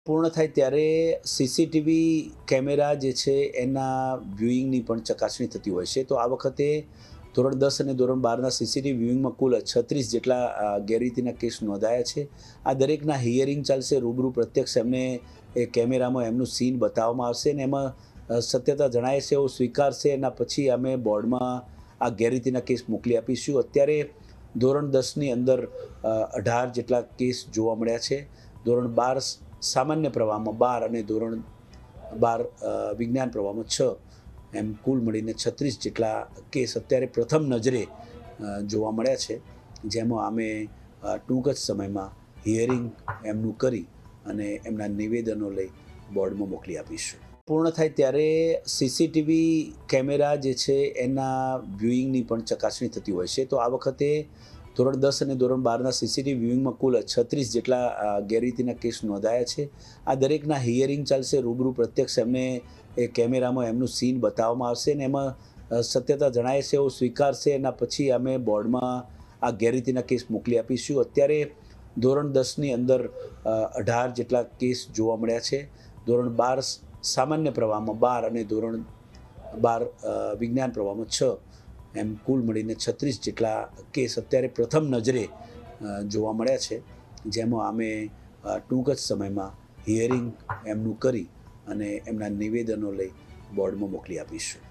પૂર્ણ થાય ત્યારે સીસીટીવી કેમેરા જે છે એના વ્યુઇંગની પણ ચકાસણી થતી હોય છે. તો આ વખતે ધોરણ 10 અને ધોરણ 12ના સીસીટીવી વ્યુઇંગમાં કુલ 36 જેટલા ગેરરીતિના કેસ નોંધાયા છે. આ દરેકના હિયરિંગ ચાલશે, રૂબરૂ પ્રત્યક્ષ એમને એ કેમેરામાં એમનું સીન બતાવવામાં આવશે ને એમાં સત્યતા જણાય છે એવું સ્વીકારશે. એના પછી અમે બોર્ડમાં આ ગેરરીતિના કેસ મોકલી આપીશું. અત્યારે ધોરણ 10ની અંદર 18 જેટલા કેસ જોવા મળ્યા છે. ધોરણ 12 સામાન્ય પ્રવાહમાં 12 અને ધોરણ 12 વિજ્ઞાન પ્રવાહમાં 6 એમ કુલ મળીને 36 જેટલા કેસ અત્યારે પ્રથમ નજરે જોવા મળ્યા છે, જેમાં અમે ટૂંક જ સમયમાં હિયરિંગ એમનું કરી અને એમના નિવેદનો લઈ બોર્ડમાં મોકલી આપીશું. પૂર્ણ થાય ત્યારે સીસીટીવી કેમેરા જે છે એના વ્યુઇંગની પણ ચકાસણી થતી હોય છે. તો આ વખતે ધોરણ 10 અને ધોરણ 12ના સીસીટીવી વ્યુઇંગમાં કુલ 36 જેટલા ગેરરીતિના કેસ નોંધાયા છે. આ દરેકના હિયરિંગ ચાલશે, રૂબરૂ પ્રત્યક્ષ એમને એ કેમેરામાં એમનું સીન બતાવવામાં આવશે ને એમાં સત્યતા જણાય છે એવું સ્વીકારશે. એના પછી અમે બોર્ડમાં આ ગેરરીતિના કેસ મોકલી આપીશું. અત્યારે ધોરણ 10ની અંદર 18 જેટલા કેસ જોવા મળ્યા છે. ધોરણ 12 સામાન્ય પ્રવાહમાં 12 અને ધોરણ 12 વિજ્ઞાન પ્રવાહમાં 6 એમ કુલ મળીને 36 જેટલા કેસ અત્યારે પ્રથમ નજરે જોવા મળ્યા છે, જેમાં અમે ટૂંક જ સમયમાં હિયરિંગ એમનું કરી અને એમના નિવેદનો લઈ બોર્ડમાં મોકલી આપીશું.